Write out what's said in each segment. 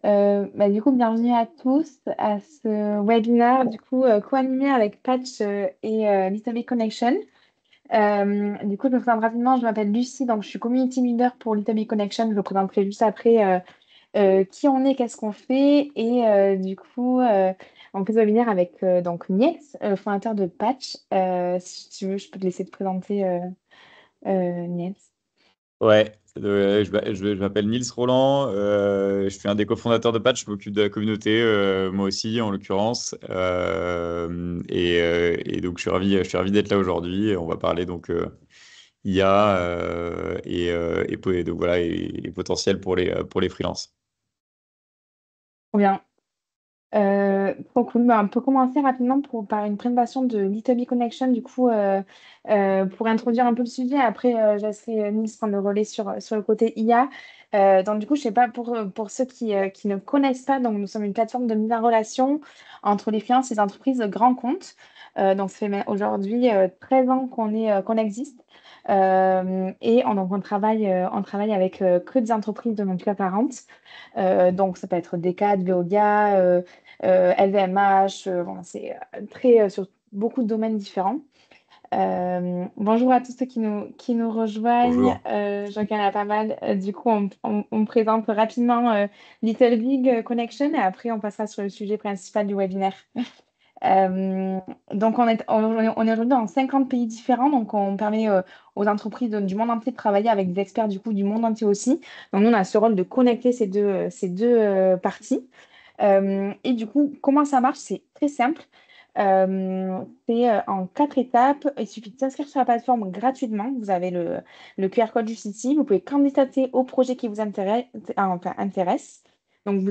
Du coup, bienvenue à tous à ce webinaire co-animé avec Patch et Little Big Connection. Du coup, je me présente rapidement, je m'appelle Lucie, donc je suis community leader pour Little Big Connection. Je vous présenterai juste après qui on est, qu'est-ce qu'on fait. On fait ce webinaire avec donc Niels, fondateur de Patch. Si tu veux, je peux te laisser te présenter, Niels. Ouais, je m'appelle Nils Roland, je suis un des cofondateurs de Patch, je m'occupe de la communauté, moi aussi en l'occurrence, et donc je suis ravi d'être là aujourd'hui. Et on va parler donc IA et donc voilà et potentiel pour les freelances. Trop bien. Trop cool. On peut commencer rapidement par une présentation de Little Big Connection, pour introduire un peu le sujet. Après, je laisserai Nice prendre le relais sur le côté IA. Je sais pas, pour ceux qui ne connaissent pas, donc nous sommes une plateforme de mise en relation entre les freelances et les entreprises de grands comptes. Ça fait aujourd'hui 13 ans qu'on existe. Donc on travaille avec que des entreprises de notre CAC 40. Donc, ça peut être Decathlon, Veolia, LVMH, c'est très sur beaucoup de domaines différents. Bonjour à tous ceux qui nous rejoignent. Bonjour. Je vois qu'il y en a pas mal. On présente rapidement Little Big Connection et après, on passera sur le sujet principal du webinaire. On est aujourd'hui dans 50 pays différents, donc on permet aux entreprises du monde entier de travailler avec des experts du monde entier aussi. Donc nous, on a ce rôle de connecter ces deux parties. Comment ça marche? C'est très simple. C'est en 4 étapes. Il suffit de s'inscrire sur la plateforme gratuitement. Vous avez le QR code juste ici. Vous pouvez candidater au projet qui vous intéresse. Donc, une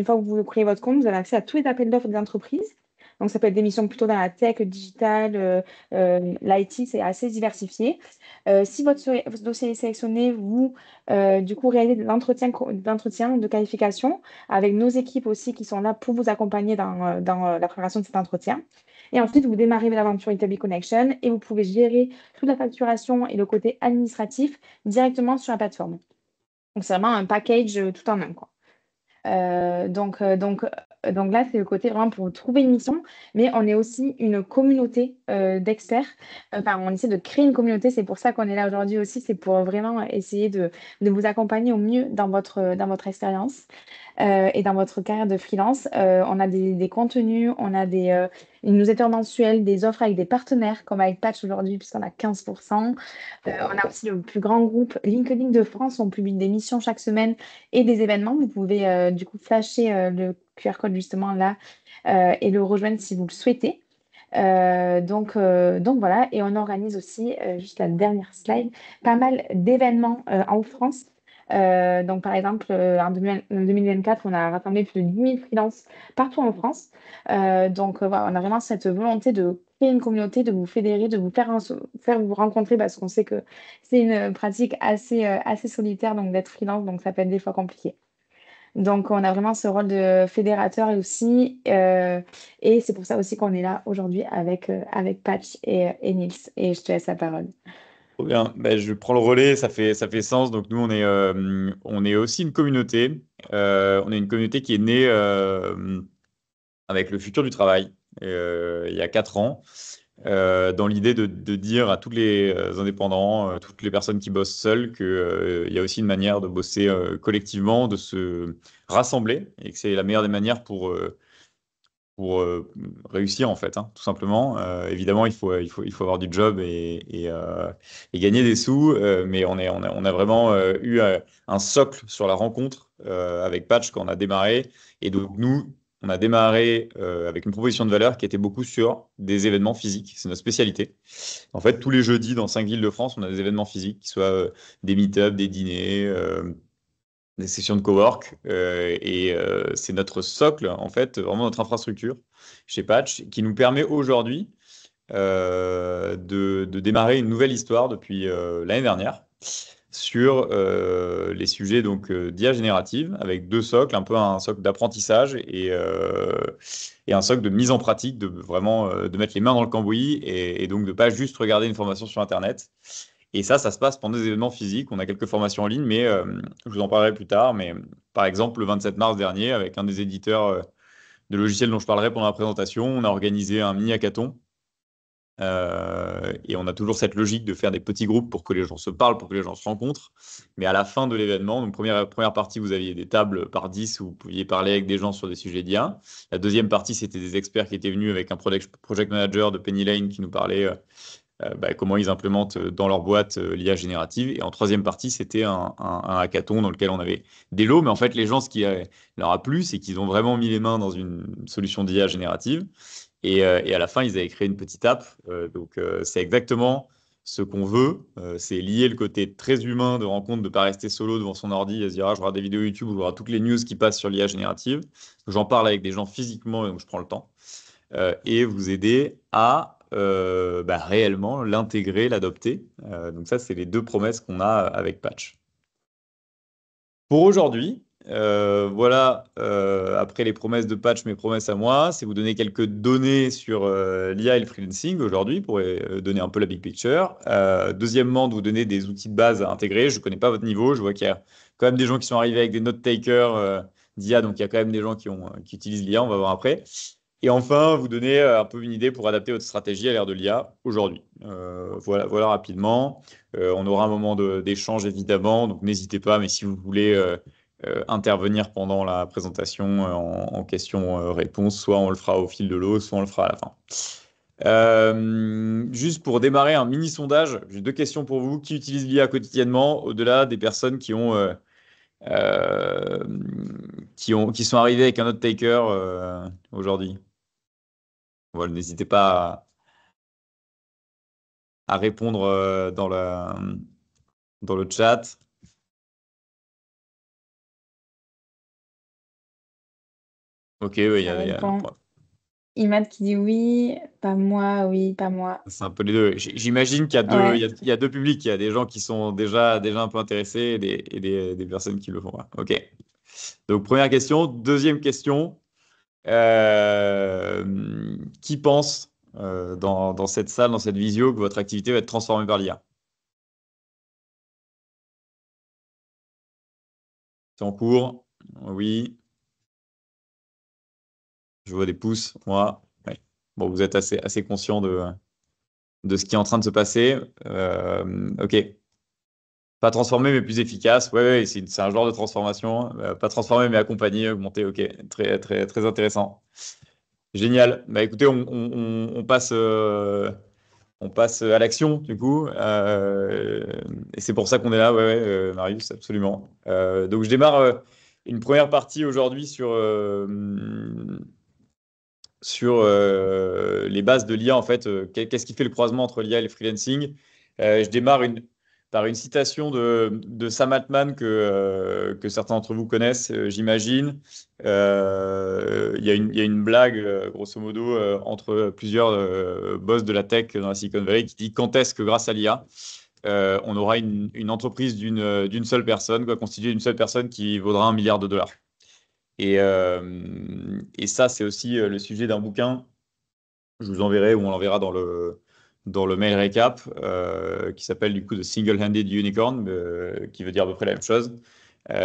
fois que vous créez votre compte, vous avez accès à tous les appels d'offres des entreprises. Donc, ça peut être des missions plutôt dans la tech, le digital, l'IT, c'est assez diversifié. Si votre dossier est sélectionné, vous, réalisez d'entretien de qualification avec nos équipes aussi qui sont là pour vous accompagner dans la préparation de cet entretien. Et ensuite, vous démarrez l'aventure Italy Connection et vous pouvez gérer toute la facturation et le côté administratif directement sur la plateforme. Donc, c'est vraiment un package tout en un, quoi. Donc là, c'est le côté vraiment pour trouver une mission, mais on est aussi une communauté d'experts. Enfin, on essaie de créer une communauté, c'est pour ça qu'on est là aujourd'hui aussi, c'est pour vraiment essayer de vous accompagner au mieux dans votre expérience et dans votre carrière de freelance. On a des contenus, on a une newsletter mensuelle, des offres avec des partenaires, comme avec Patch aujourd'hui, puisqu'on a 15%. On a aussi le plus grand groupe LinkedIn de France. On publie des missions chaque semaine et des événements. Vous pouvez flasher le QR code justement là et le rejoindre si vous le souhaitez. Donc voilà, et on organise aussi, juste la dernière slide, pas mal d'événements en France. Donc par exemple, en 2024, on a rassemblé plus de 10 000 freelances partout en France. Voilà, on a vraiment cette volonté de créer une communauté, de vous fédérer, de vous faire vous rencontrer parce qu'on sait que c'est une pratique assez solitaire, donc d'être freelance, donc ça peut être des fois compliqué. Donc, on a vraiment ce rôle de fédérateur et c'est pour ça aussi qu'on est là aujourd'hui avec Patch et Nils. Et je te laisse la parole. Trop bien. Ben, je prends le relais, ça fait sens. Donc nous, on est aussi une communauté. On est une communauté qui est née avec le futur du travail il y a 4 ans, dans l'idée de dire à tous les indépendants, toutes les personnes qui bossent seules, qu'il y a aussi une manière de bosser collectivement, de se rassembler, et que c'est la meilleure des manières pour réussir, en fait, hein, tout simplement. Évidemment, il faut avoir du job et gagner des sous, mais on a vraiment eu un socle sur la rencontre avec Patch quand on a démarré. Et donc, nous, on a démarré avec une proposition de valeur qui était beaucoup sur des événements physiques. C'est notre spécialité. En fait, tous les jeudis, dans 5 villes de France, on a des événements physiques, qui soient des meet-up, des dîners, des sessions de cowork. C'est notre socle, en fait, vraiment notre infrastructure chez Patch, qui nous permet aujourd'hui de démarrer une nouvelle histoire depuis l'année dernière sur les sujets donc d'IA générative, avec deux socles, un peu un socle d'apprentissage et un socle de mise en pratique, de vraiment de mettre les mains dans le cambouis et donc de pas juste regarder une formation sur Internet. Et ça se passe pendant des événements physiques. On a quelques formations en ligne, mais je vous en parlerai plus tard. Mais par exemple, le 27 mars dernier, avec un des éditeurs de logiciels dont je parlerai pendant la présentation, on a organisé un mini hackathon. Et on a toujours cette logique de faire des petits groupes pour que les gens se parlent, pour que les gens se rencontrent. Mais à la fin de l'événement, donc première partie, vous aviez des tables par 10 où vous pouviez parler avec des gens sur des sujets d'IA. La deuxième partie, c'était des experts qui étaient venus avec un project manager de Penny Lane qui nous parlait comment ils implémentent dans leur boîte l'IA générative. Et en troisième partie, c'était un hackathon dans lequel on avait des lots. Mais en fait, les gens, ce qui leur a plu, c'est qu'ils ont vraiment mis les mains dans une solution d'IA générative. Et à la fin, ils avaient créé une petite app. C'est exactement ce qu'on veut. C'est lier le côté très humain de rencontre, de ne pas rester solo devant son ordi et se dire ah, je regarde des vidéos YouTube ou je regarde toutes les news qui passent sur l'IA générative. J'en parle avec des gens physiquement, et donc je prends le temps. Et vous aider à réellement l'intégrer, l'adopter. Donc ça, c'est les deux promesses qu'on a avec Patch. Pour aujourd'hui, voilà, après les promesses de Patch, mes promesses à moi, c'est vous donner quelques données sur l'IA et le freelancing aujourd'hui pour donner un peu la big picture. Deuxièmement, de vous donner des outils de base à intégrer. Je ne connais pas votre niveau, je vois qu'il y a quand même des gens qui sont arrivés avec des note-takers d'IA, donc il y a quand même des gens qui utilisent l'IA, on va voir après. Et enfin, vous donner un peu une idée pour adapter votre stratégie à l'ère de l'IA aujourd'hui. Voilà rapidement. On aura un moment d'échange évidemment, donc n'hésitez pas, mais si vous voulez intervenir pendant la présentation en questions-réponses, soit on le fera au fil de l'eau, soit on le fera à la fin. Juste pour démarrer un mini sondage, j'ai deux questions pour vous. Qui utilise l'IA quotidiennement au-delà des personnes qui sont arrivées avec un note taker aujourd'hui? Voilà, n'hésitez pas à répondre dans le chat. Ok, oui, Ça dépend. Imad qui dit oui, pas moi, oui, pas moi. c'est un peu les deux. J'imagine qu'il y a deux, Ouais. il y a deux publics. Il y a des gens qui sont déjà un peu intéressés et des personnes qui le font. Ouais. Ok. Donc, première question. Deuxième question. Qui pense dans cette salle, dans cette visio, que votre activité va être transformée par l'IA? C'est en cours? Oui. Je vois des pouces. Moi. Ouais. Bon, vous êtes assez conscient de ce qui est en train de se passer. Ok. Pas transformé, mais plus efficace. Ouais, ouais, c'est un genre de transformation. Pas transformé, mais accompagné, augmenté. Ok, très, très, très intéressant. Génial. Bah, écoutez, on passe à l'action, du coup. Et c'est pour ça qu'on est là, ouais, ouais, Marius, absolument. Donc, je démarre une première partie aujourd'hui sur les bases de l'IA, en fait. Qu'est-ce qui fait le croisement entre l'IA et le freelancing? Je démarre par une citation de Sam Altman que certains d'entre vous connaissent, j'imagine. Il y a une blague, grosso modo, entre plusieurs boss de la tech dans la Silicon Valley qui dit quand est-ce que grâce à l'IA, on aura une entreprise d'une seule personne, quoi, constituée d'une seule personne qui vaudra 1 milliard de dollars. Et ça, c'est aussi le sujet d'un bouquin. Je vous enverrai ou on l'enverra dans le mail récap qui s'appelle du coup The Single-Handed Unicorn, qui veut dire à peu près la même chose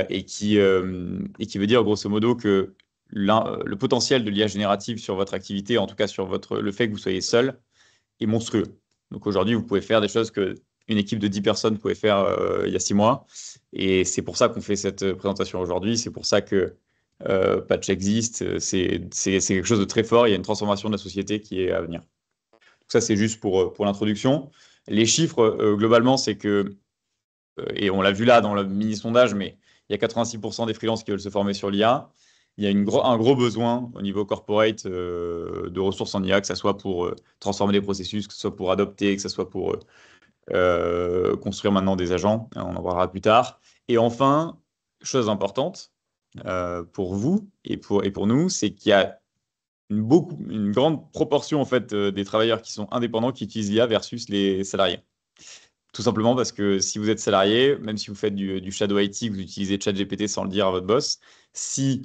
et qui veut dire grosso modo que le potentiel de l'IA générative sur votre activité, en tout cas sur le fait que vous soyez seul, est monstrueux. Donc aujourd'hui, vous pouvez faire des choses que une équipe de 10 personnes pouvait faire il y a 6 mois. Et c'est pour ça qu'on fait cette présentation aujourd'hui. C'est pour ça que Patch existe. C'est quelque chose de très fort. Il y a une transformation de la société qui est à venir. Donc ça, c'est juste pour l'introduction. Les chiffres, globalement, c'est que, et on l'a vu là dans le mini-sondage, mais il y a 86% des freelances qui veulent se former sur l'IA. Il y a un gros besoin au niveau corporate de ressources en IA, que ce soit pour transformer les processus, que ce soit pour adopter, que ce soit pour construire maintenant des agents. On en parlera plus tard. Et enfin, chose importante pour vous et pour nous, c'est qu'il y a une grande proportion en fait, des travailleurs qui sont indépendants qui utilisent l'IA versus les salariés. Tout simplement parce que si vous êtes salarié, même si vous faites du shadow IT, que vous utilisez ChatGPT sans le dire à votre boss, si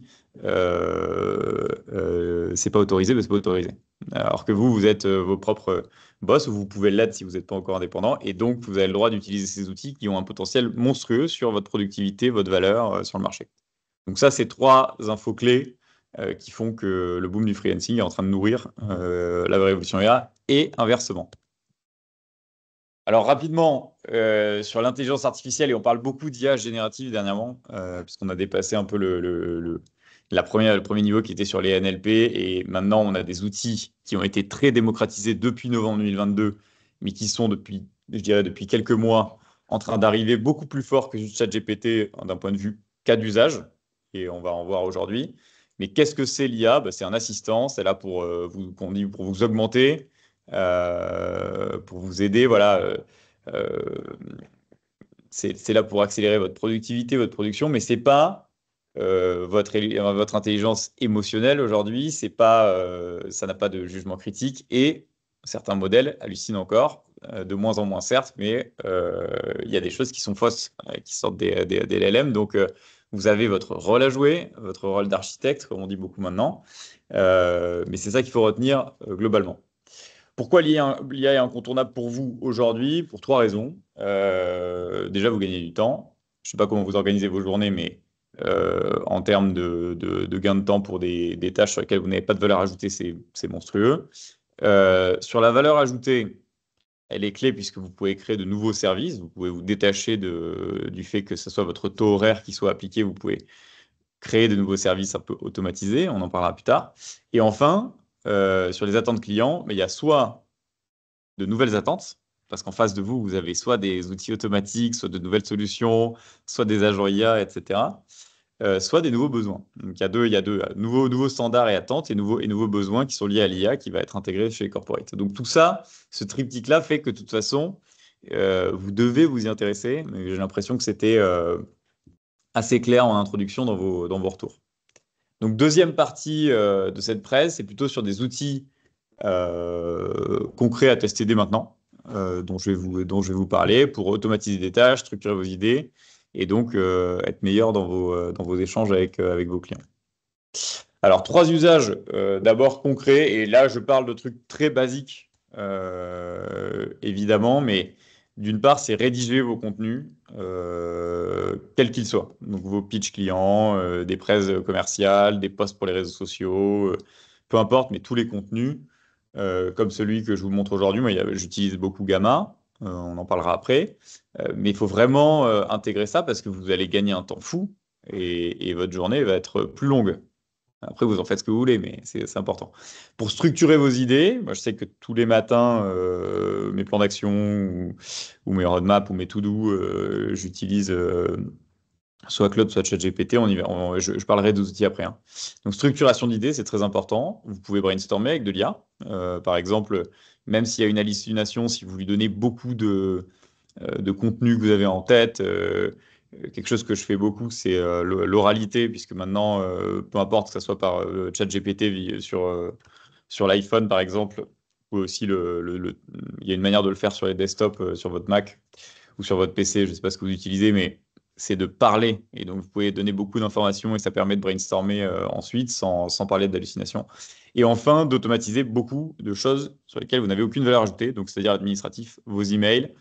c'est pas autorisé, mais c'est pas autorisé. Alors que vous êtes vos propres boss, ou vous pouvez l'être si vous n'êtes pas encore indépendant, et donc vous avez le droit d'utiliser ces outils qui ont un potentiel monstrueux sur votre productivité, votre valeur sur le marché. Donc ça, c'est trois infos clés qui font que le boom du freelancing est en train de nourrir la révolution IA et inversement. Alors rapidement, sur l'intelligence artificielle, et on parle beaucoup d'IA générative dernièrement, puisqu'on a dépassé un peu le premier niveau qui était sur les NLP, et maintenant on a des outils qui ont été très démocratisés depuis novembre 2022, mais qui sont depuis, je dirais, depuis quelques mois en train d'arriver beaucoup plus fort que juste ChatGPT d'un point de vue cas d'usage, et on va en voir aujourd'hui. Mais qu'est-ce que c'est l'IA? C'est un assistant, c'est là pour, pour vous augmenter, pour vous aider, voilà. Euh, c'est là pour accélérer votre productivité, votre production, mais c'est pas votre intelligence émotionnelle aujourd'hui, c'est pas, ça n'a pas de jugement critique, et certains modèles hallucinent encore, de moins en moins certes, mais il y a des choses qui sont fausses, qui sortent des LLM, donc vous avez votre rôle à jouer, votre rôle d'architecte, comme on dit beaucoup maintenant, mais c'est ça qu'il faut retenir globalement. Pourquoi l'IA est incontournable pour vous aujourd'hui? Pour trois raisons. Déjà, vous gagnez du temps. Je ne sais pas comment vous organisez vos journées, mais en termes de gain de temps pour des tâches sur lesquelles vous n'avez pas de valeur ajoutée, c'est monstrueux. Sur la valeur ajoutée, elle est clé puisque vous pouvez créer de nouveaux services. Vous pouvez vous détacher du fait que ce soit votre taux horaire qui soit appliqué. Vous pouvez créer de nouveaux services un peu automatisés. On en parlera plus tard. Et enfin, sur les attentes clients, mais il y a soit de nouvelles attentes, parce qu'en face de vous, vous avez soit des outils automatiques, soit de nouvelles solutions, soit des agents IA, etc., soit des nouveaux besoins. Donc il y a deux nouveaux standards et attentes, et nouveaux besoins qui sont liés à l'IA qui va être intégré chez les corporates. Donc tout ça, ce triptyque-là fait que de toute façon, vous devez vous y intéresser, mais j'ai l'impression que c'était assez clair en introduction dans vos retours. Donc deuxième partie de cette presse, c'est plutôt sur des outils concret à tester dès maintenant, dont je vais vous parler pour automatiser des tâches, structurer vos idées et donc être meilleur dans vos échanges avec vos clients. Alors, trois usages d'abord concrets, et là je parle de trucs très basiques, évidemment, mais d'une part, c'est rédiger vos contenus, quels qu'ils soient. Donc vos pitchs clients, des presses commerciales, des posts pour les réseaux sociaux, peu importe, mais tous les contenus, comme celui que je vous montre aujourd'hui. Moi, j'utilise beaucoup Gamma, on en parlera après. Mais il faut vraiment intégrer ça parce que vous allez gagner un temps fou et votre journée va être plus longue. Après, vous en faites ce que vous voulez, mais c'est important. Pour structurer vos idées, moi, je sais que tous les matins, mes plans d'action ou mes roadmaps ou mes to-do, j'utilise soit Claude, soit ChatGPT. Je parlerai des outils après, hein. Donc, structuration d'idées, c'est très important. Vous pouvez brainstormer avec de l'IA. Par exemple, même s'il y a une hallucination, si vous lui donnez beaucoup de contenu que vous avez en tête, quelque chose que je fais beaucoup, c'est l'oralité, puisque maintenant, peu importe que ce soit par ChatGPT sur l'iPhone, par exemple, ou aussi il y a une manière de le faire sur les desktops, sur votre Mac ou sur votre PC, je ne sais pas ce que vous utilisez, mais c'est de parler. Et donc, vous pouvez donner beaucoup d'informations et ça permet de brainstormer ensuite sans parler d'hallucination. Et enfin, d'automatiser beaucoup de choses sur lesquelles vous n'avez aucune valeur ajoutée, donc c'est-à-dire administratif, vos emails,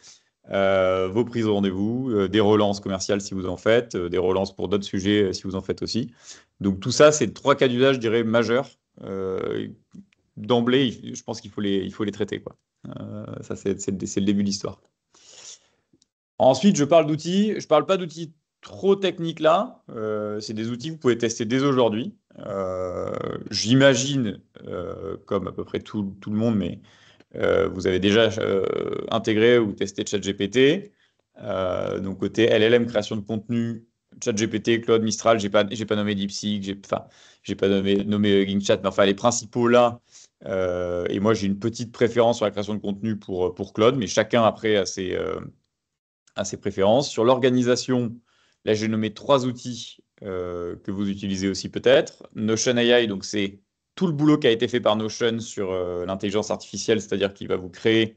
vos prises de rendez-vous, des relances commerciales si vous en faites, des relances pour d'autres sujets si vous en faites aussi. Donc tout ça, c'est trois cas d'usage, je dirais, majeurs. D'emblée, je pense il faut les traiter, quoi. Ça, c'est le début de l'histoire. Ensuite, je parle d'outils. Je ne parle pas d'outils trop techniques là. C'est des outils que vous pouvez tester dès aujourd'hui. J'imagine, comme à peu près tout le monde, mais vous avez déjà intégré ou testé ChatGPT. Donc, côté LLM, création de contenu, ChatGPT, Claude, Mistral, j'ai pas nommé DeepSeek, j'ai pas nommé Hugging Chat, mais enfin, les principaux là. Et moi, j'ai une petite préférence sur la création de contenu pour Claude, mais chacun après a ses préférences. Sur l'organisation, là, j'ai nommé trois outils que vous utilisez aussi peut-être. Notion AI, donc c'est tout le boulot qui a été fait par Notion sur l'intelligence artificielle, c'est-à-dire qu'il va vous créer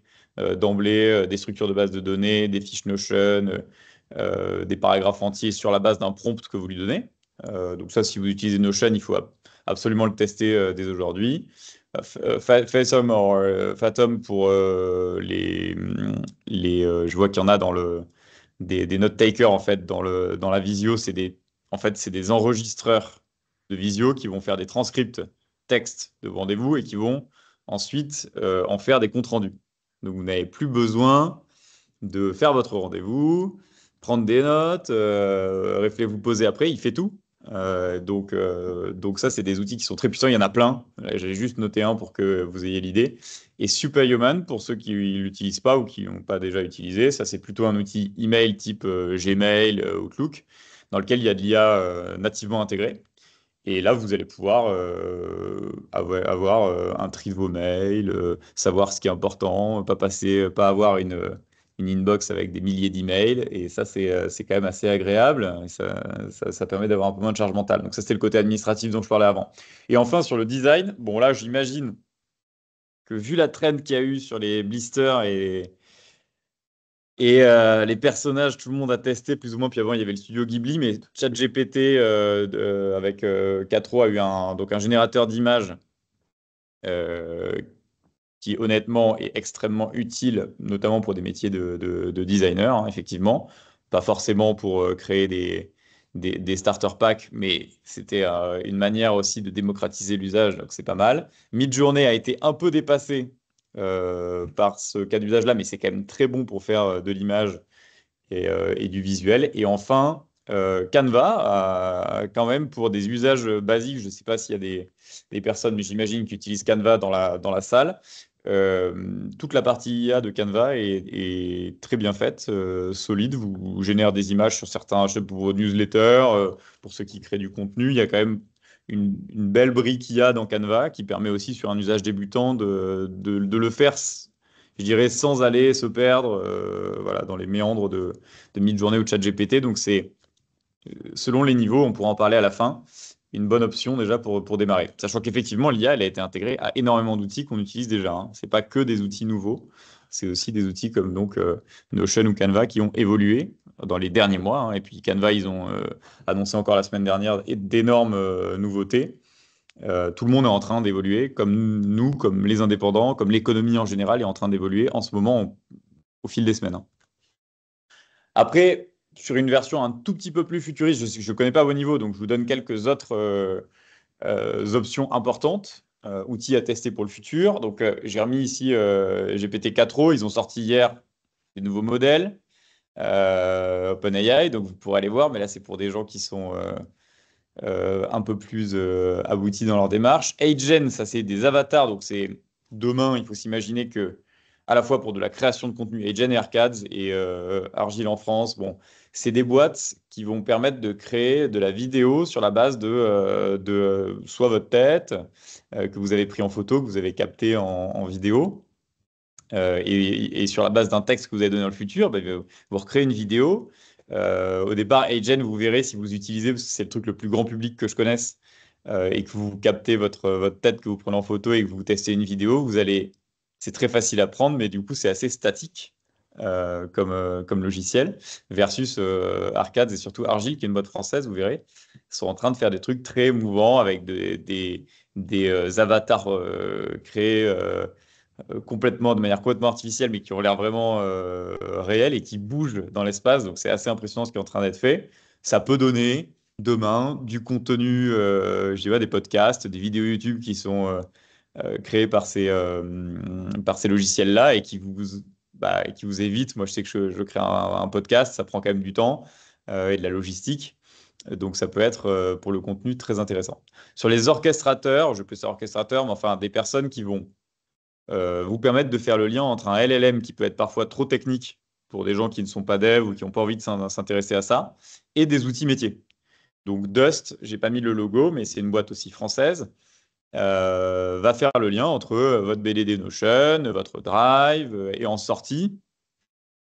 d'emblée des structures de base de données, des fiches Notion, des paragraphes entiers sur la base d'un prompt que vous lui donnez. Donc ça, si vous utilisez Notion, il faut absolument le tester dès aujourd'hui. Fathom pour je vois qu'il y en a des note takers en fait dans la visio, en fait, c'est des enregistreurs de visio qui vont faire des transcripts texte de rendez-vous et qui vont ensuite en faire des comptes rendus. Donc vous n'avez plus besoin de faire votre rendez-vous, prendre des notes, vous poser après, il fait tout. Donc ça, c'est des outils qui sont très puissants. Il y en a plein. J'ai juste noté un pour que vous ayez l'idée. Et Superhuman, pour ceux qui ne l'utilisent pas ou qui n'ont pas déjà utilisé, ça, c'est plutôt un outil email type Gmail, Outlook, dans lequel il y a de l'IA nativement intégrée. Et là, vous allez pouvoir avoir un tri de vos mails, savoir ce qui est important, pas avoir une inbox avec des milliers d'emails. Et ça, c'est quand même assez agréable. Et ça permet d'avoir un peu moins de charge mentale. Donc ça, c'était le côté administratif dont je parlais avant. Et enfin, sur le design, bon là, j'imagine que vu la trend qu'il y a eu sur les blisters et les personnages, tout le monde a testé plus ou moins. Puis avant, il y avait le studio Ghibli, mais ChatGPT avec 4O a eu donc un générateur d'images euh, qui, honnêtement, est extrêmement utile, notamment pour des métiers de designer, hein, effectivement. Pas forcément pour créer des starter packs, mais c'était une manière aussi de démocratiser l'usage, donc c'est pas mal. Midjourney a été un peu dépassé par ce cas d'usage-là, mais c'est quand même très bon pour faire de l'image et du visuel. Et enfin, Canva, quand même, pour des usages basiques, je ne sais pas s'il y a des personnes, mais j'imagine qui utilisent Canva dans la salle. Toute la partie IA de Canva est très bien faite, solide. Vous générez des images sur certains, je sais, pour vos newsletters, pour ceux qui créent du contenu. Il y a quand même une belle brique IA dans Canva qui permet aussi sur un usage débutant de le faire, je dirais, sans aller se perdre voilà, dans les méandres de Midjourney ou de ChatGPT. Donc c'est selon les niveaux, on pourra en parler à la fin, une bonne option déjà pour démarrer. Sachant qu'effectivement, l'IA, elle a été intégrée à énormément d'outils qu'on utilise déjà, hein. Ce n'est pas que des outils nouveaux, c'est aussi des outils comme donc Notion ou Canva qui ont évolué dans les derniers mois, hein. Et puis Canva, ils ont annoncé encore la semaine dernière d'énormes nouveautés. Tout le monde est en train d'évoluer, comme nous, comme les indépendants, comme l'économie en général est en train d'évoluer en ce moment au fil des semaines, hein. Après, sur une version un tout petit peu plus futuriste, je ne connais pas vos niveaux, donc je vous donne quelques autres options importantes, outils à tester pour le futur. Donc, j'ai remis ici GPT-4o. Ils ont sorti hier des nouveaux modèles OpenAI, donc vous pourrez aller voir, mais là, c'est pour des gens qui sont un peu plus aboutis dans leur démarche. AgeN, ça, c'est des avatars, donc c'est demain, il faut s'imaginer que à la fois pour de la création de contenu, AgeN et Arcades et Argile en France, bon, c'est des boîtes qui vont permettre de créer de la vidéo sur la base de soit votre tête, que vous avez pris en photo, que vous avez capté en vidéo, et sur la base d'un texte que vous avez donné dans le futur, bah, vous recréez une vidéo. Au départ, Agen, vous verrez si vous utilisez, parce que c'est le truc le plus grand public que je connaisse, et que vous captez votre tête que vous prenez en photo et que vous testez une vidéo, c'est très facile à prendre, mais du coup, c'est assez statique comme logiciel, versus Arcades et surtout Argile, qui est une boîte française, vous verrez, sont en train de faire des trucs très mouvants avec des avatars créés de manière complètement artificielle, mais qui ont l'air vraiment réels et qui bougent dans l'espace. Donc c'est assez impressionnant ce qui est en train d'être fait. Ça peut donner demain du contenu, je dirais des podcasts, des vidéos YouTube qui sont créés par ces logiciels-là et qui vous évitent. Moi, je sais que je crée un podcast, ça prend quand même du temps et de la logistique. Donc ça peut être pour le contenu très intéressant. Sur les orchestrateurs, je peux ça orchestrateur, mais enfin des personnes qui vont vous permettre de faire le lien entre un LLM qui peut être parfois trop technique pour des gens qui ne sont pas devs ou qui n'ont pas envie de s'intéresser à ça, et des outils métiers. Donc Dust, j'ai pas mis le logo, mais c'est une boîte aussi française, va faire le lien entre votre BDD Notion, votre Drive, et en sortie,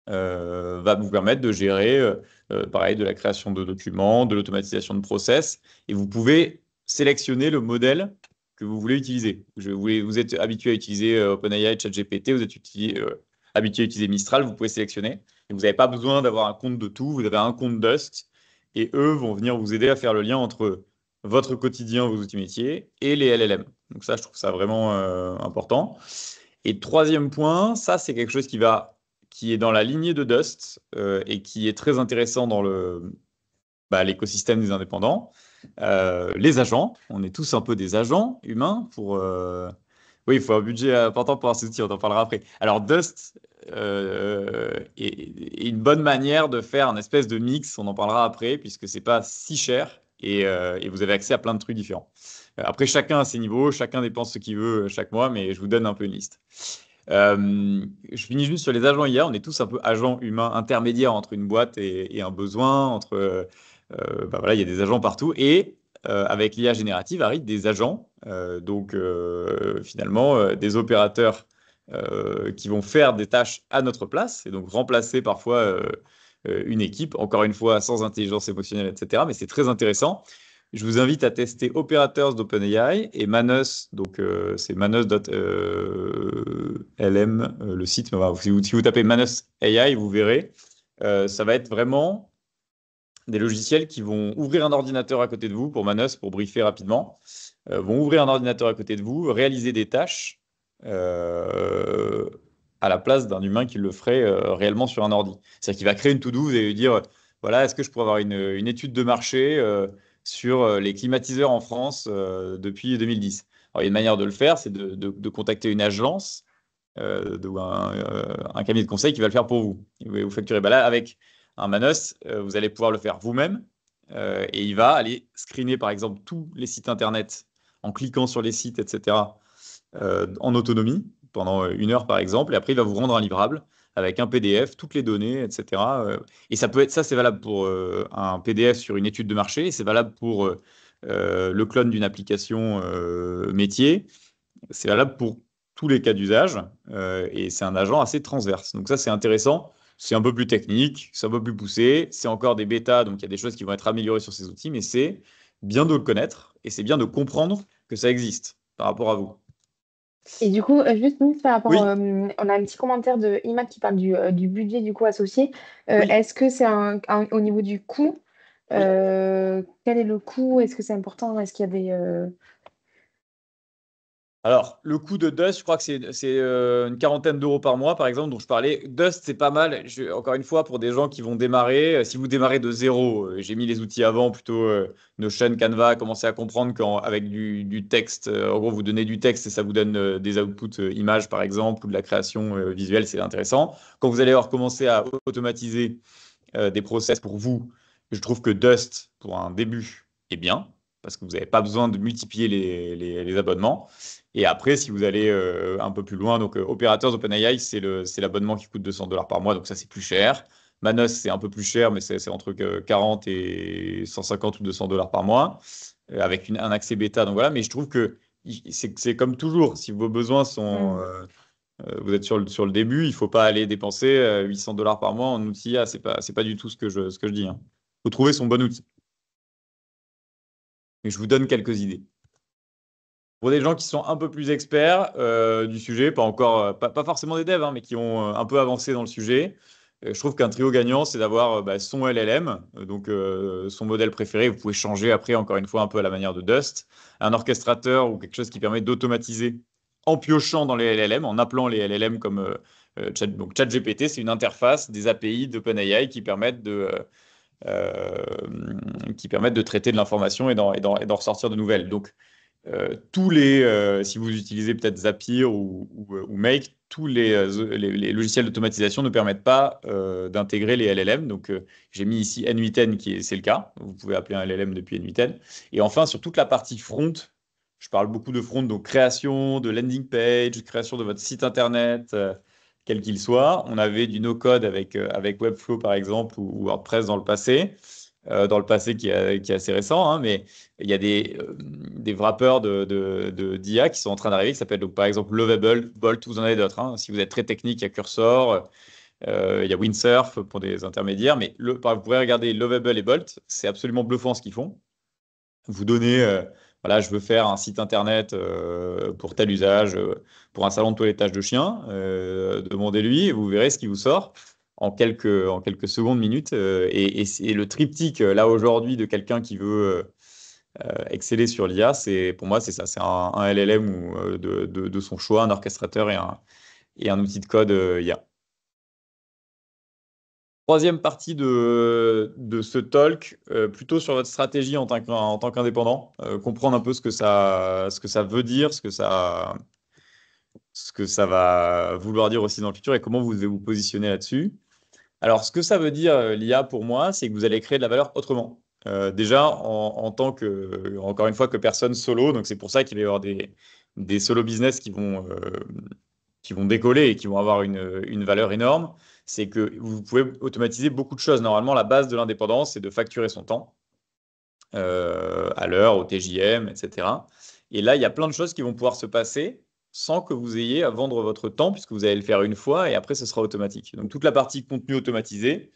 va vous permettre de gérer, pareil, de la création de documents, de l'automatisation de process, et vous pouvez sélectionner le modèle que vous voulez utiliser. Vous êtes habitué à utiliser OpenAI, ChatGPT, vous êtes habitué à utiliser Mistral, vous pouvez sélectionner. Et vous n'avez pas besoin d'avoir un compte de tout, vous avez un compte Dust et eux vont venir vous aider à faire le lien entre votre quotidien, vos outils métiers et les LLM. Donc ça, je trouve ça vraiment important. Et troisième point, ça c'est quelque chose qui est dans la lignée de Dust et qui est très intéressant dans l'écosystème des indépendants. Les agents, on est tous un peu des agents humains pour. Oui, il faut un budget important pour avoir ces outils, on en parlera après. Alors, Dust est une bonne manière de faire un espèce de mix, on en parlera après, puisque c'est pas si cher et vous avez accès à plein de trucs différents. Après, chacun a ses niveaux, chacun dépense ce qu'il veut chaque mois, mais je vous donne un peu une liste. Je finis juste sur les agents IA. On est tous un peu agents humains intermédiaires entre une boîte et un besoin. Voilà, il y a des agents partout. Et avec l'IA générative arrivent des agents, finalement des opérateurs qui vont faire des tâches à notre place et donc remplacer parfois une équipe, encore une fois sans intelligence émotionnelle, etc. Mais c'est très intéressant. Je vous invite à tester Operators d'OpenAI et Manus, donc c'est manus.lm, le site. Mais voilà, si vous tapez Manus AI, vous verrez. Ça va être vraiment des logiciels qui vont ouvrir un ordinateur à côté de vous, pour Manus, pour briefer rapidement, vont ouvrir un ordinateur à côté de vous, réaliser des tâches à la place d'un humain qui le ferait réellement sur un ordi. C'est-à-dire qu'il va créer une to-do, vous allez lui dire, voilà, est-ce que je pourrais avoir une étude de marché sur les climatiseurs en France depuis 2010. Alors, il y a une manière de le faire, c'est de contacter une agence ou un cabinet de conseil qui va le faire pour vous. Vous facturez. Bah là, avec un Manos, vous allez pouvoir le faire vous-même et il va aller screener, par exemple, tous les sites Internet en cliquant sur les sites, etc., en autonomie pendant 1 heure, par exemple. Et après, il va vous rendre un livrable avec un PDF, toutes les données, etc. Et ça peut être ça, c'est valable pour un PDF sur une étude de marché, et c'est valable pour le clone d'une application métier, c'est valable pour tous les cas d'usage, et c'est un agent assez transverse. Donc ça, c'est intéressant. C'est un peu plus technique, c'est un peu plus poussé, c'est encore des bêtas, donc il y a des choses qui vont être améliorées sur ces outils, mais c'est bien de le connaître et c'est bien de comprendre que ça existe par rapport à vous. Et du coup, juste nous, par rapport, Oui, on a un petit commentaire de Imad qui parle du budget du coup associé. oui, Est-ce que c'est au niveau du coût, oui. quel est le coût? Est-ce que c'est important? Est-ce qu'il y a des... Alors, le coût de Dust, je crois que c'est une quarantaine d'euros par mois, par exemple, dont je parlais. Dust, c'est pas mal. Encore une fois, pour des gens qui vont démarrer, si vous démarrez de zéro, j'ai mis les outils avant, plutôt Notion, Canva, commencez à comprendre qu'avec du texte, en gros, vous donnez du texte et ça vous donne des outputs images, par exemple, ou de la création visuelle, c'est intéressant. Quand vous allez avoir commencé à automatiser des process pour vous, je trouve que Dust, pour un début, est bien, parce que vous n'avez pas besoin de multiplier les abonnements. Et après, si vous allez un peu plus loin, donc Operators OpenAI, c'est l'abonnement qui coûte 200 $ par mois, donc ça c'est plus cher. Manos, c'est un peu plus cher, mais c'est entre 40 et 150 ou 200 $ par mois, avec un accès bêta. Donc voilà, mais je trouve que c'est comme toujours, si vos besoins sont, Hmm. vous êtes sur le début, il ne faut pas aller dépenser 800 $ par mois en outils IA. C'est pas du tout ce que je dis, hein. Il faut trouver son bon outil. Et je vous donne quelques idées. Pour des gens qui sont un peu plus experts du sujet, pas encore, pas forcément des devs, hein, mais qui ont un peu avancé dans le sujet, je trouve qu'un trio gagnant, c'est d'avoir son LLM, donc son modèle préféré. Vous pouvez changer après, encore une fois, un peu à la manière de Dust, un orchestrateur ou quelque chose qui permet d'automatiser en piochant dans les LLM, en appelant les LLM comme donc ChatGPT, c'est une interface des API d'OpenAI qui permettent de traiter de l'information et d'en ressortir de nouvelles. Donc, si vous utilisez peut-être Zapier ou Make, tous les logiciels d'automatisation ne permettent pas d'intégrer les LLM. Donc, j'ai mis ici N8N, c'est le cas. Vous pouvez appeler un LLM depuis N8N. Et enfin, sur toute la partie front, je parle beaucoup de front, donc création de landing page, création de votre site internet, quel qu'il soit. On avait du no-code avec Webflow, par exemple, ou WordPress dans le passé qui est assez récent, hein, mais il y a des wrappers d'IA qui sont en train d'arriver, qui s'appellent donc par exemple Lovable, Bolt, vous en avez d'autres, hein. Si vous êtes très technique, il y a Cursor, il y a Windsurf pour des intermédiaires, mais vous pourrez regarder Lovable et Bolt, c'est absolument bluffant ce qu'ils font. Vous donnez, voilà, je veux faire un site internet pour tel usage, pour un salon de toilettage de chien, demandez-lui et vous verrez ce qui vous sort. en quelques secondes, minutes. Et c'est le triptyque, là, aujourd'hui, de quelqu'un qui veut exceller sur l'IA, pour moi, c'est ça. C'est un LLM ou, de son choix, un orchestrateur et un outil de code IA. Troisième partie de ce talk, plutôt sur votre stratégie en tant qu'indépendant, comprendre un peu ce que ça veut dire, ce que ça va vouloir dire aussi dans le futur et comment vous devez vous positionner là-dessus. Alors, ce que ça veut dire, l'IA pour moi, c'est que vous allez créer de la valeur autrement. Déjà, en tant que, encore une fois, que personne solo, donc c'est pour ça qu'il va y avoir des solo business qui vont décoller et qui vont avoir une valeur énorme. C'est que vous pouvez automatiser beaucoup de choses. Normalement, la base de l'indépendance, c'est de facturer son temps à l'heure, au TJM, etc. Et là, il y a plein de choses qui vont pouvoir se passer sans que vous ayez à vendre votre temps, puisque vous allez le faire une fois et après, ce sera automatique. Donc, toute la partie contenu automatisé,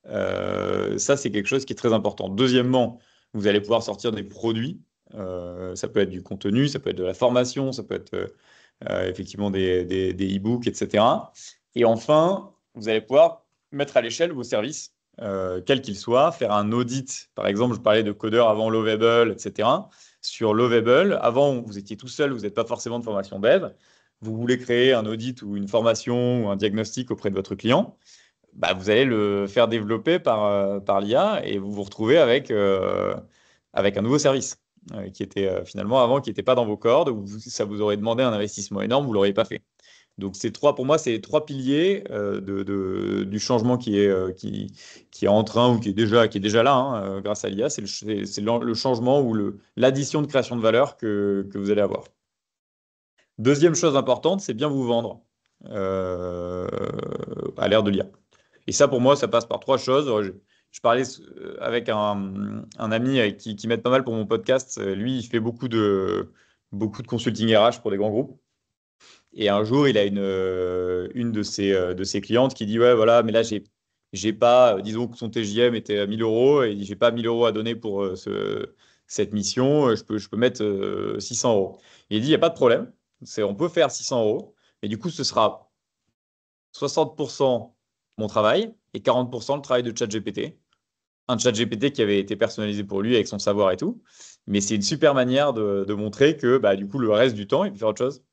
ça, c'est quelque chose qui est très important. Deuxièmement, vous allez pouvoir sortir des produits. Ça peut être du contenu, ça peut être de la formation, ça peut être effectivement des e-books, etc. Et enfin, vous allez pouvoir mettre à l'échelle vos services, quels qu'ils soient, faire un audit. Par exemple, je parlais de codeur avant Lovable, etc. Sur Lovable, avant, vous étiez tout seul, vous n'êtes pas forcément de formation dev. Vous voulez créer un audit ou une formation ou un diagnostic auprès de votre client, bah, vous allez le faire développer par l'IA et vous vous retrouvez avec un nouveau service qui était finalement avant, qui n'était pas dans vos cordes, où ça vous aurait demandé un investissement énorme, vous ne l'auriez pas fait. Donc, pour moi, c'est les trois piliers du changement qui est en train ou qui est déjà là grâce à l'IA. C'est le changement ou l'addition de création de valeur que vous allez avoir. Deuxième chose importante, c'est bien vous vendre euh, à l'ère de l'IA. Et ça, pour moi, ça passe par trois choses. Je parlais avec un ami qui m'aide pas mal pour mon podcast. Lui, il fait beaucoup de consulting RH pour des grands groupes. Et un jour, il a une de ses clientes qui dit, ouais, voilà, mais là, j'ai pas, disons que son TJM était à 1000 euros et j'ai pas 1000 euros à donner pour cette mission. Je peux mettre 600 euros. Et il dit, il n'y a pas de problème. On peut faire 600 euros. Mais du coup, ce sera 60% mon travail et 40% le travail de ChatGPT. Un ChatGPT qui avait été personnalisé pour lui avec son savoir et tout. Mais c'est une super manière de montrer que bah, du coup, le reste du temps, il peut faire autre chose.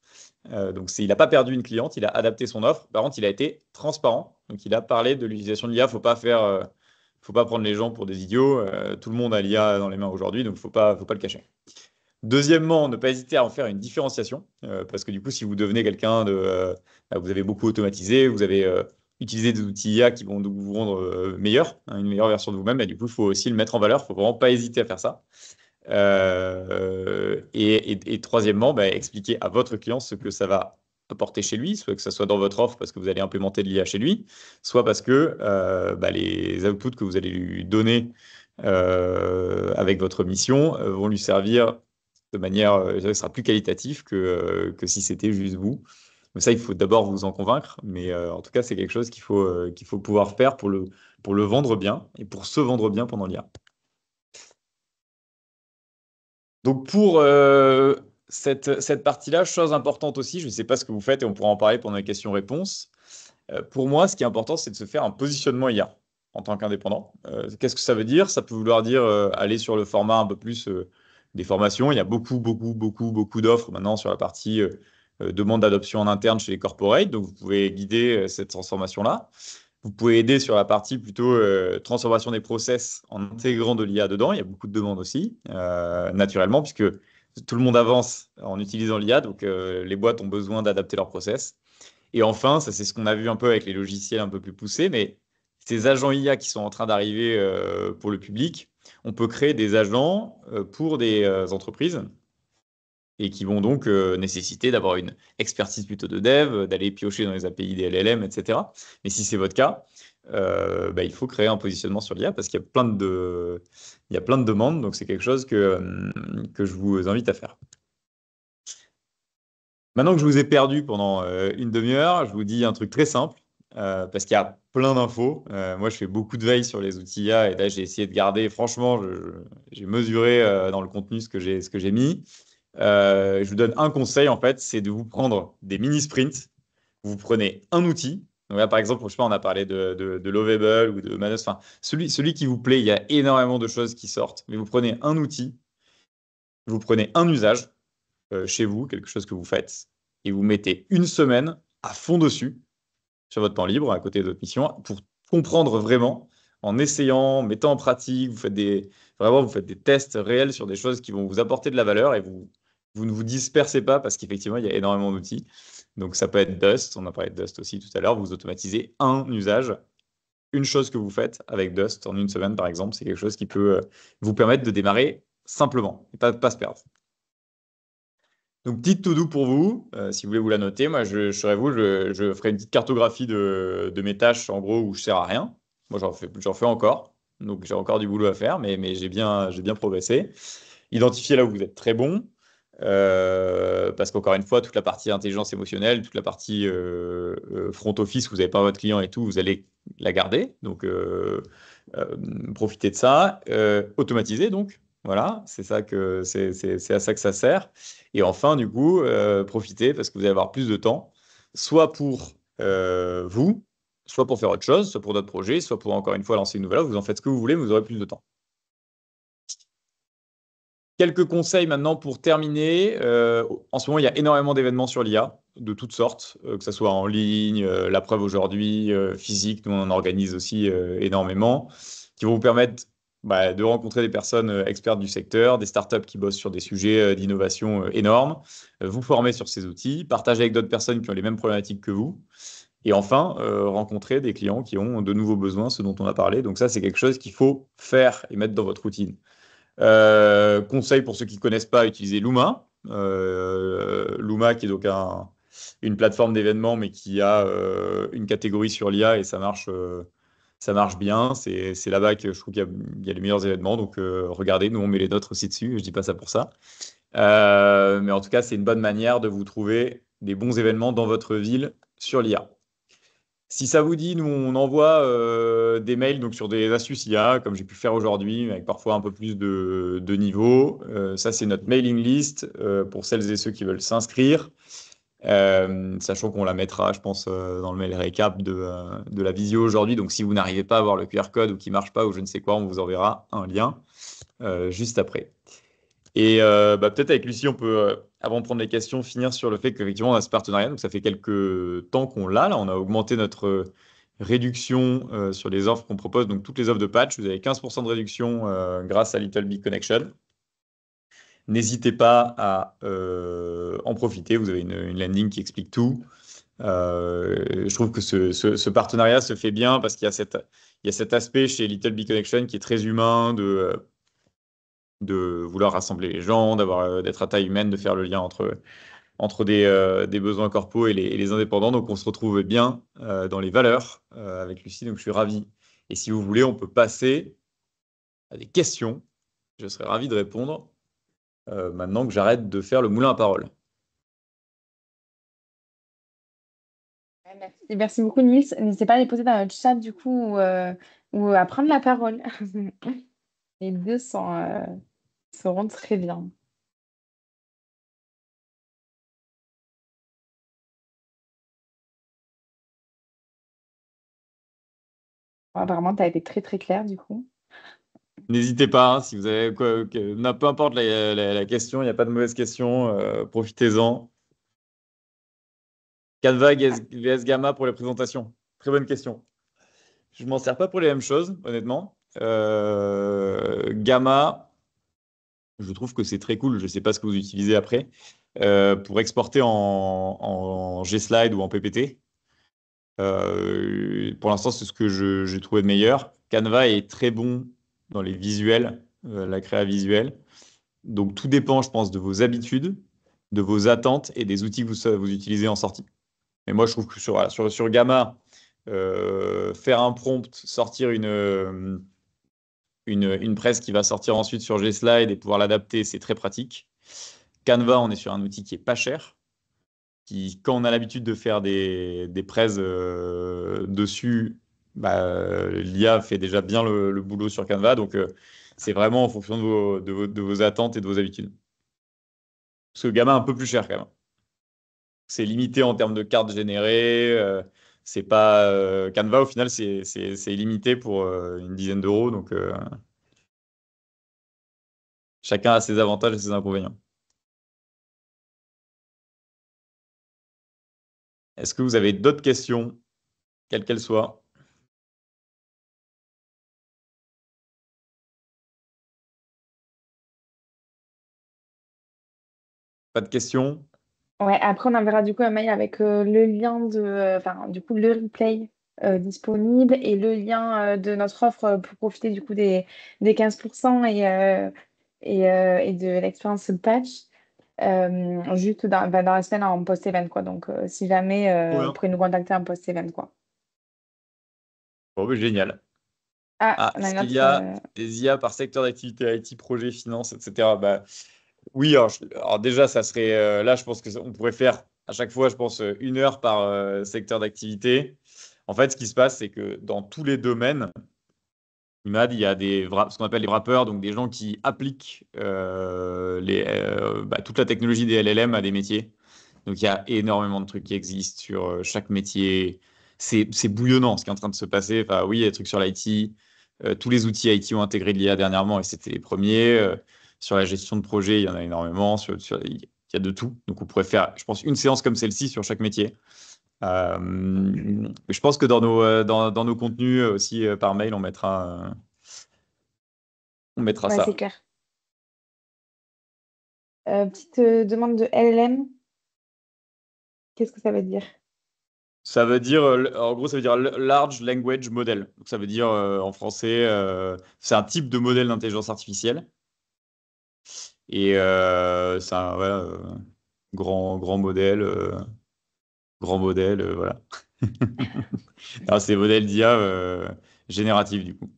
Donc, il n'a pas perdu une cliente, il a adapté son offre. Par contre, il a été transparent. Donc, il a parlé de l'utilisation de l'IA. Faut pas prendre les gens pour des idiots. Tout le monde a l'IA dans les mains aujourd'hui, donc faut pas le cacher. Deuxièmement, ne pas hésiter à en faire une différenciation, parce que du coup, si vous devenez quelqu'un bah, vous avez beaucoup automatisé, vous avez utilisé des outils IA qui vont donc vous rendre meilleur, une meilleure version de vous-même, et du coup, il faut aussi le mettre en valeur. Il faut vraiment pas hésiter à faire ça. Et troisièmement, bah, expliquer à votre client ce que ça va apporter chez lui, soit que ça soit dans votre offre parce que vous allez implémenter de l'IA chez lui, soit parce que bah, les outputs que vous allez lui donner avec votre mission vont lui servir de manière, ça sera plus qualitatif que si c'était juste vous. Mais ça, il faut d'abord vous en convaincre, mais en tout cas, c'est quelque chose qu'il faut pouvoir faire pour le vendre bien et pour se vendre bien pendant l'IA. Donc pour cette partie-là, chose importante aussi, je ne sais pas ce que vous faites et on pourra en parler pendant les questions-réponses. Pour moi, ce qui est important, c'est de se faire un positionnement IA en tant qu'indépendant. Qu'est-ce que ça veut dire? Ça peut vouloir dire aller sur le format un peu plus des formations. Il y a beaucoup d'offres maintenant sur la partie demande d'adoption en interne chez les corporates. Donc, vous pouvez guider cette transformation-là. Vous pouvez aider sur la partie plutôt transformation des process en intégrant de l'IA dedans. Il y a beaucoup de demandes aussi, naturellement, puisque tout le monde avance en utilisant l'IA, donc les boîtes ont besoin d'adapter leurs process. Et enfin, ça c'est ce qu'on a vu un peu avec les logiciels un peu plus poussés, mais ces agents IA qui sont en train d'arriver pour le public, on peut créer des agents pour des entreprises et qui vont donc nécessiter d'avoir une expertise plutôt de dev, d'aller piocher dans les API des LLM, etc. Mais si c'est votre cas, bah, il faut créer un positionnement sur l'IA parce qu'il y a il y a plein de demandes, donc c'est quelque chose que je vous invite à faire. Maintenant que je vous ai perdu pendant une demi-heure, je vous dis un truc très simple, parce qu'il y a plein d'infos. Moi, je fais beaucoup de veille sur les outils IA et là, j'ai essayé de garder, franchement, j'ai mesuré dans le contenu ce que j'ai mis. Je vous donne un conseil, en fait, c'est de vous prendre des mini-sprints. Vous prenez un outil. Donc là, par exemple, je sais pas, on a parlé de Lovable ou de Manos. Enfin, celui qui vous plaît, il y a énormément de choses qui sortent. Mais vous prenez un outil, vous prenez un usage chez vous, quelque chose que vous faites, et vous mettez une semaine à fond dessus, sur votre temps libre, à côté de votre mission, pour comprendre vraiment, en essayant, en mettant en pratique, vous faites des tests réels sur des choses qui vont vous apporter de la valeur et vous ne vous dispersez pas parce qu'effectivement, il y a énormément d'outils. Donc, ça peut être Dust, on a parlé de Dust aussi tout à l'heure, vous automatisez un usage, une chose que vous faites avec Dust en une semaine, par exemple, c'est quelque chose qui peut vous permettre de démarrer simplement et pas se perdre. Donc, petite to-do pour vous, si vous voulez vous la noter. Moi, je serais vous, je ferai une petite cartographie de mes tâches, en gros, où je sers à rien. Moi, j'en fais encore. Donc, j'ai encore du boulot à faire, mais j'ai bien progressé. Identifiez là où vous êtes très bon. Parce qu'encore une fois, toute la partie intelligence émotionnelle, toute la partie front office, vous n'avez pas votre client et tout, vous allez la garder. Donc, euh, profitez de ça. Automatiser, donc. Voilà, c'est à ça que ça sert. Et enfin, du coup, profitez parce que vous allez avoir plus de temps, soit pour vous, soit pour faire autre chose, soit pour d'autres projets, soit pour encore une fois lancer une nouvelle offre. Vous en faites ce que vous voulez, mais vous aurez plus de temps. Quelques conseils maintenant pour terminer. En ce moment, il y a énormément d'événements sur l'IA, de toutes sortes, que ce soit en ligne, la preuve aujourd'hui, physique, nous on en organise aussi énormément, qui vont vous permettre de rencontrer des personnes expertes du secteur, des startups qui bossent sur des sujets d'innovation énormes, vous former sur ces outils, partager avec d'autres personnes qui ont les mêmes problématiques que vous, et enfin, rencontrer des clients qui ont de nouveaux besoins, ce dont on a parlé. Donc ça, c'est quelque chose qu'il faut faire et mettre dans votre routine. Conseil pour ceux qui ne connaissent pas, utiliser Luma. Luma qui est donc une plateforme d'événements mais qui a une catégorie sur l'IA et ça marche bien. C'est là-bas que je trouve qu'il y a les meilleurs événements. Donc regardez, nous on met les nôtres aussi dessus. Je ne dis pas ça pour ça. Mais en tout cas, c'est une bonne manière de vous trouver des bons événements dans votre ville sur l'IA. Si ça vous dit, nous, on envoie des mails donc, sur des astuces IA, comme j'ai pu faire aujourd'hui, avec parfois un peu plus de niveau. Ça, c'est notre mailing list pour celles et ceux qui veulent s'inscrire, sachant qu'on la mettra, je pense, dans le mail récap de la visio aujourd'hui. Donc, si vous n'arrivez pas à voir le QR code ou qui ne marche pas ou je ne sais quoi, on vous enverra un lien juste après. Et peut-être avec Lucie, on peut, avant de prendre les questions, finir sur le fait qu'effectivement, on a ce partenariat. Donc, ça fait quelques temps qu'on l'a. Là, on a augmenté notre réduction sur les offres qu'on propose. Donc, toutes les offres de patch, vous avez 15% de réduction grâce à Little Big Connection. N'hésitez pas à en profiter. Vous avez une landing qui explique tout. Je trouve que ce partenariat se fait bien parce qu'il y a cet aspect chez Little Big Connection qui est très humain, de vouloir rassembler les gens, d'être à taille humaine, de faire le lien entre des besoins corpaux et les indépendants. Donc, on se retrouve bien dans les valeurs avec Lucie. Donc, je suis ravi. Et si vous voulez, on peut passer à des questions. Je serais ravi de répondre maintenant que j'arrête de faire le moulin à parole. Ouais, merci beaucoup, Nils. N'hésitez pas à les poser dans notre chat, du coup, ou à prendre la parole. Les deux seront très bien. Apparemment, tu as été très, très clair, du coup. N'hésitez pas, hein, si vous avez peu importe la question, il n'y a pas de mauvaise question, profitez-en. Canva vs Gamma pour les présentations. Très bonne question. Je m'en sers pas pour les mêmes choses, honnêtement. Gamma, je trouve que c'est très cool. Je ne sais pas ce que vous utilisez après pour exporter en G-Slide ou en PPT. Pour l'instant, c'est ce que j'ai trouvé de meilleur. Canva est très bon dans les visuels, la créa visuelle. Donc, tout dépend, je pense, de vos habitudes, de vos attentes et des outils que vous utilisez en sortie. Mais moi, je trouve que sur Gamma, faire un prompt, sortir une presse qui va sortir ensuite sur G-Slide et pouvoir l'adapter, c'est très pratique. Canva, on est sur un outil qui est pas cher, qui, quand on a l'habitude de faire des presses dessus, l'IA fait déjà bien le boulot sur Canva. Donc, c'est vraiment en fonction de vos attentes et de vos habitudes. Parce que Gamma est un peu plus cher quand même. C'est limité en termes de cartes générées. C'est pas Canva, au final, c'est illimité pour une dizaine d'euros. Donc, chacun a ses avantages et ses inconvénients. Est-ce que vous avez d'autres questions, quelles qu'elles soient? Pas de questions? Ouais, après, on enverra du coup un mail avec le lien enfin, du coup, le replay disponible et le lien de notre offre pour profiter du coup des 15% et de l'expérience patch juste dans la semaine en post-event, quoi. Donc, si jamais, Trop vous bien. pourrez nous contacter en post-event, quoi. Bon, bah, génial. Ah, Ah, on a est-ce une qu'il y autre. a des IA par secteur d'activité, IT, projet, finance, etc. Bah, oui, alors déjà, ça serait. Là, je pense qu'on pourrait faire à chaque fois, je pense, 1 heure par secteur d'activité. En fait, ce qui se passe, c'est que dans tous les domaines, IMAD, il y a ce qu'on appelle les wrappers, donc des gens qui appliquent toute la technologie des LLM à des métiers. Donc il y a énormément de trucs qui existent sur chaque métier. C'est bouillonnant ce qui est en train de se passer. Enfin, oui, il y a des trucs sur l'IT. Tous les outils IT ont intégré de l'IA dernièrement et c'était les premiers. Sur la gestion de projet, il y en a énormément. Il y a de tout. Donc on pourrait faire, je pense, une séance comme celle-ci sur chaque métier. Je pense que dans nos contenus aussi par mail, on mettra Ouais, c'est ça. clair. Petite demande de LLM. Qu'est-ce que ça veut dire? Ça veut dire, en gros, ça veut dire Large Language Model. Donc, ça veut dire en français, c'est un type de modèle d'intelligence artificielle. Et c'est un voilà, grand modèle, voilà. Alors, c'est des modèles d'IA génératifs, du coup.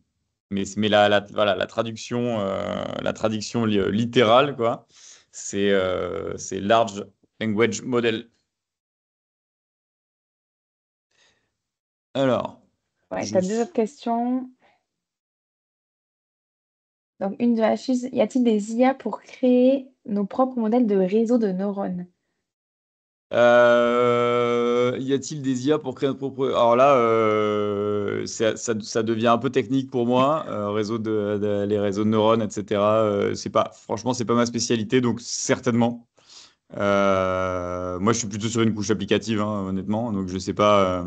Mais voilà, la traduction littérale, quoi, c'est Large Language Model. Alors, Ouais, je t'as deux autres questions. Donc, une de la chose, y a-t-il des IA pour créer nos propres modèles de réseau de neurones? Y a-t-il des IA pour créer notre propre... Alors là, ça devient un peu technique pour moi, les réseaux de neurones, etc. Franchement, c'est pas ma spécialité, donc certainement. Moi, je suis plutôt sur une couche applicative, hein, honnêtement, donc je sais pas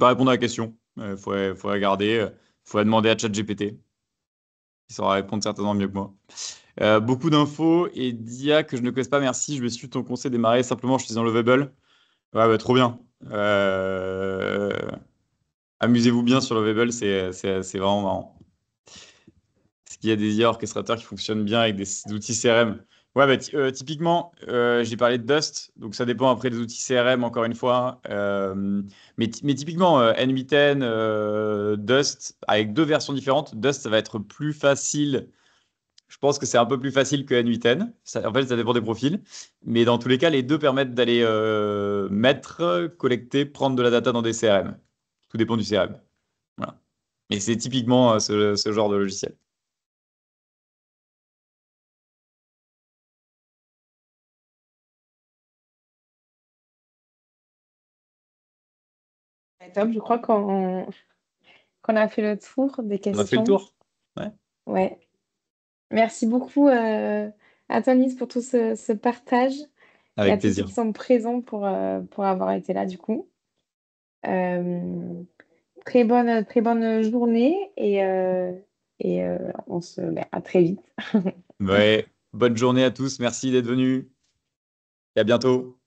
répondre à la question. Faudrait regarder, faudrait demander à ChatGPT, qui saura répondre certainement mieux que moi. Beaucoup d'infos et d'IA que je ne connais pas, merci. Je me suis ton conseil de démarrer simplement, je suis dans Lovable. Ouais, bah, trop bien. Amusez-vous bien sur Lovable, c'est vraiment marrant. Est-ce qu'il y a des IA orchestrateurs qui fonctionnent bien avec des outils CRM? Ouais, bah, typiquement, j'ai parlé de Dust, donc ça dépend après des outils CRM, encore une fois. Mais typiquement, N8N, Dust, avec deux versions différentes, Dust, ça va être plus facile. Je pense que c'est un peu plus facile que N8N. En fait, ça dépend des profils. Mais dans tous les cas, les deux permettent d'aller mettre, collecter, prendre de la data dans des CRM. Tout dépend du CRM. Voilà. Et c'est typiquement ce genre de logiciel. Ouais, top, je crois qu'on a fait le tour des On a fait le questions. tour? Ouais. Ouais. Merci beaucoup à toi, Nice, pour tout ce partage et à Avec tous ceux plaisir. qui sont présents pour avoir été là, du coup. Euh, très bonne journée et on se met à très vite. Ouais. Bonne journée à tous. Merci d'être venus. Et à bientôt.